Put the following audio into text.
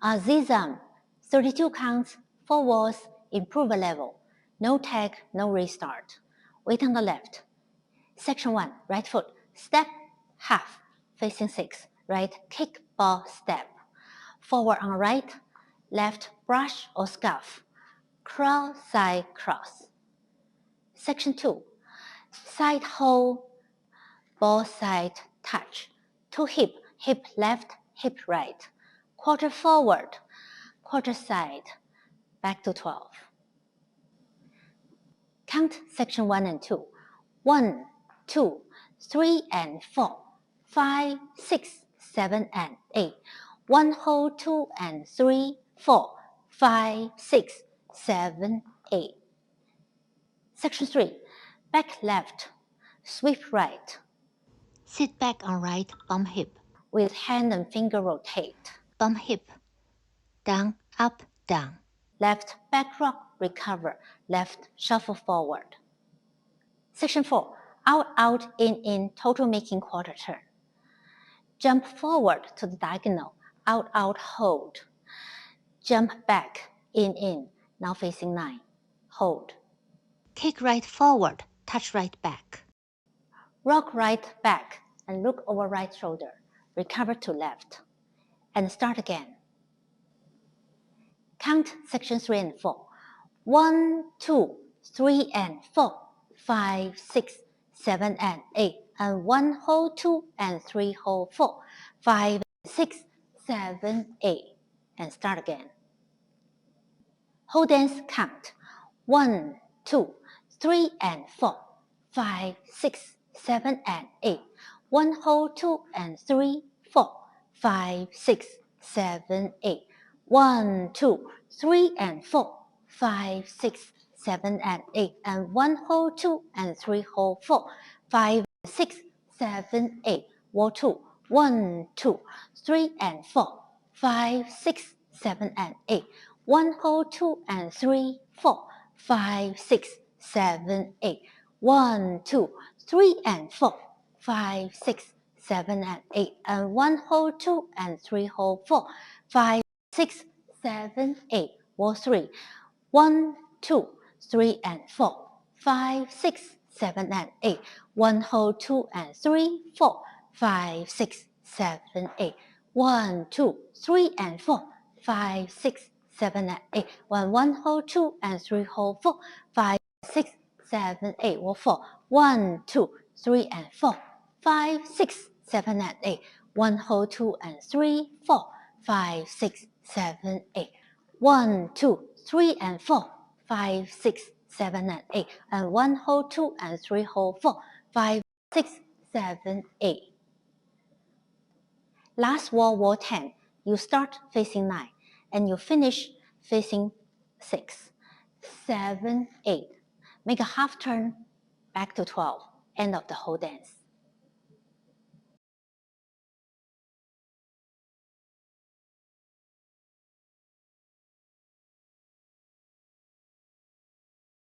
AZIZAM, 32 counts, 4 walls, improver level. No tag, no restart. Weight on the left. Section 1, right foot, step, half, facing 6, right, kick, ball, step. Forward on right, left, brush or scuff. Cross, side, cross. Section 2, side hold, ball side, touch. 2 hip, hip left, hip right. Quarter forward, quarter side, back to 12. Count section 1 and 2. 1, 2, 3 and 4, 5, 6, 7 and 8. 1 hold 2 and 3, 4, 5, 6, 7, 8. Section 3. Back left, sweep right. Sit back on right, bump hip. With hand and finger rotate. Bump hip. Down, up, down. Left back rock, recover. Left shuffle forward. Section 4. Out, out, in, total making quarter turn. Jump forward to the diagonal. Out, out, hold. Jump back, in, now facing 9. Hold. Kick right forward, touch right back. Rock right back and look over right shoulder. Recover to left. And start again. Count section 3 and 4. 1, 2, 3 and 4, 5, 6, 7 and 8. And 1 hold 2 and 3 hold 4, 5, 6, 7, 8. And start again. Whole dance count. 1, 2, 3 and 4, 5, 6, 7 and 8. 1 hold 2 and 3, 4, 5, 6, 7, 8. 1, 2, 3 and 4, 5, 6, 7 and 8. And 1 hold 2 and 3 hold 4, 5, 6, 7, 8. Wall 2. 1, 2, 3 and 4, 5, 6, 7 and 8. 1 hold 2 and 3, 4, 5, 6, 7, 8. 1, 2, 3 and 4, 5, 6, 7 and 8. And 1 hold 2 and 3 hold 4, 5, 6, 7, 8. Wall 3. 1, 2, 3 and 4, 5, 6, 7 and 8. 1 hold 2 and 3, 4, 5, 6, 7, 8. 1, 2, 3 and 4, 5, 6, 7 and 8. 1 hold 2 and 3 hold 4, 5, 6, 7, 8. Wall 4. 1, 2, 3 and 4, 5, 6, 7 and 8. 1 hold 2 and 3, 4, 5, 6, 7, 8. 1, 2, 3 and 4, 5, 6, 7 and 8. And 1 hold 2 and 3 hold 4, 5, 6, 7, 8. Last wall, wall 10. You start facing 9 and you finish facing 6, 7, 8. Make a half turn back to 12. End of the whole dance.